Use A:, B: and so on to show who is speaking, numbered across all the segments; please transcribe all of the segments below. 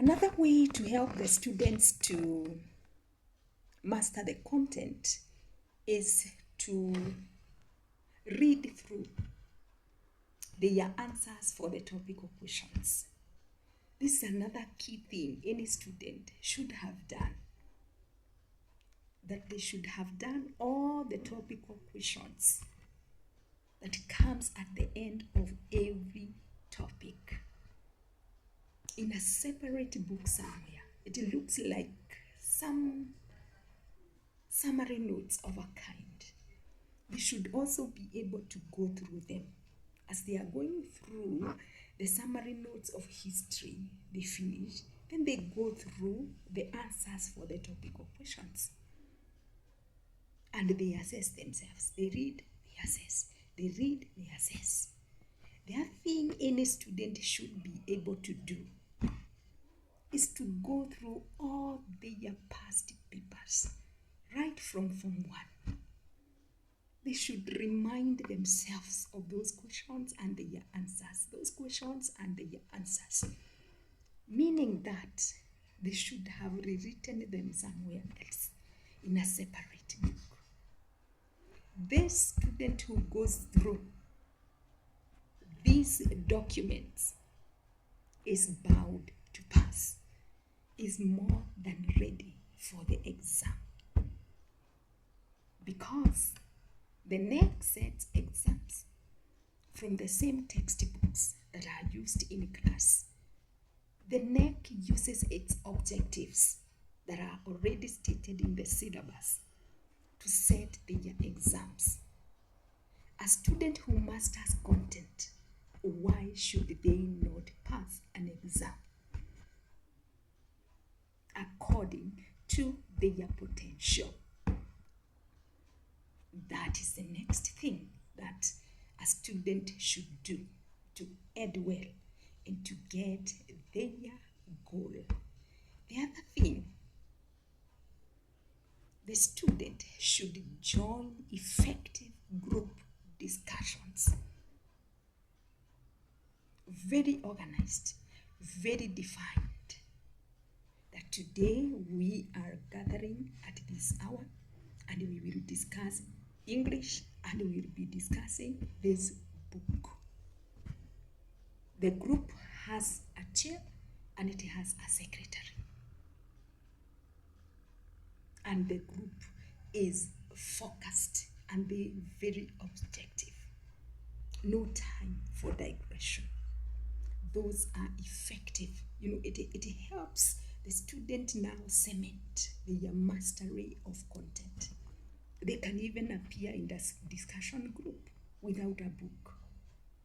A: Another way to help the students to master the content is to read through their answers for the topical questions. This is another key thing any student should have done. That they should have done all the topical questions that comes at the end of every topic in a separate book somewhere. It looks like some summary notes of a kind. They should also be able to go through them. As they are going through the summary notes of history, they finish, then they go through the answers for the topical questions. And they assess themselves. They read, they assess. They read, they assess. The other thing any student should be able to do is to go through all their past papers, right from Form 1. They should remind themselves of those questions and their answers, those questions and their answers, meaning that they should have rewritten them somewhere else in a separate book. This student who goes through these documents is bound to pass, is more than ready for the exam. Because the NEC sets exams from the same textbooks that are used in class. The NEC uses its objectives that are already stated in the syllabus to set their exams. A student who masters content, why should they not pass an exam according to their potential? That is the next thing that a student should do to add well and to get their goal. The other thing, the student should join effective group discussions. Very organized, very defined. That today we are gathering at this hour and we will discuss English and we will be discussing this book. The group has a chair and it has a secretary. And the group is focused and very objective. No time for digression. Those are effective. It helps the student now cement their mastery of content. They can even appear in this discussion group without a book.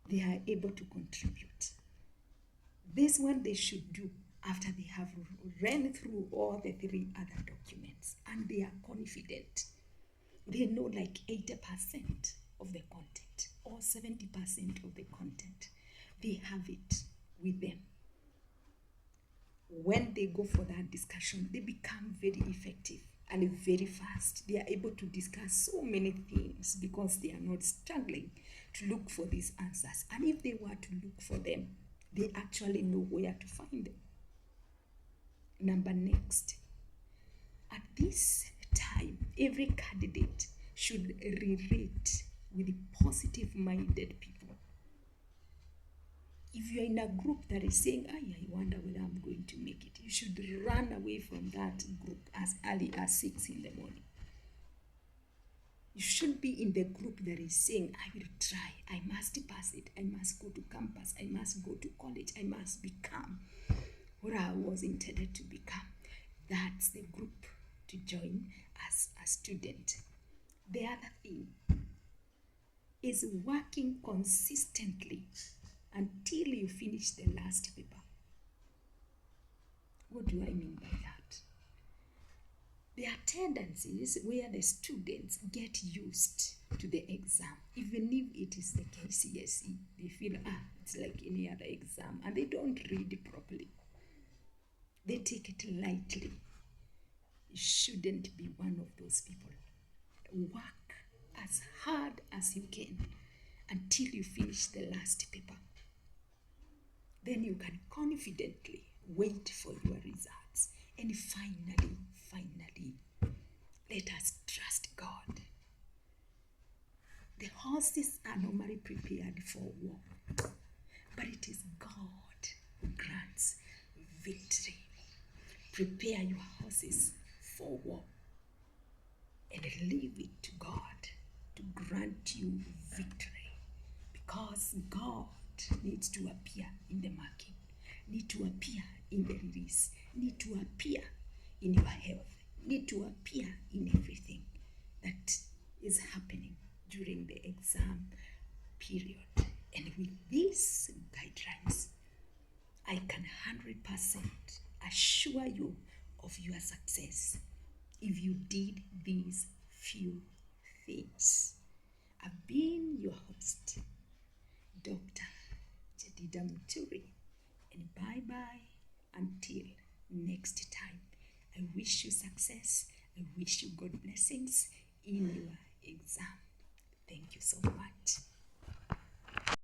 A: They are able to contribute. This one they should do after they have ran through all the 3 other documents and they are confident. They know like 80% of the content or 70% of the content. They have it with them. When they go for that discussion, they become very effective and very fast. They are able to discuss so many things because they are not struggling to look for these answers. And if they were to look for them, they actually know where to find them. Number next, at this time, every candidate should relate with positive-minded people. If you're in a group that is saying, I wonder whether I'm going to make it, you should run away from that group as early as 6 in the morning. You should be in the group that is saying, I will try, I must pass it, I must go to campus, I must go to college, I must become what I was intended to become. That's the group to join as a student. The other thing is working consistently until you finish the last paper. What do I mean by that? There are tendencies where the students get used to the exam, even if it is the KCSE. They feel, it's like any other exam, and they don't read properly. They take it lightly. You shouldn't be one of those people. Work as hard as you can until you finish the last paper. Then you can confidently Wait for your results. And finally, let us trust God. The horses are normally prepared for war, but it is God who grants victory. Prepare your horses for war and leave it to God to grant you victory, because God needs to appear in the marking, need to appear in the release, need to appear in your health, need to appear in everything that is happening during the exam period. And with these guidelines, I can 100% assure you of your success if you did these few things. I've been your host, Dr. Jedida Muturi, and bye-bye until next time. I wish you success. I wish you God blessings in your exam. Thank you so much.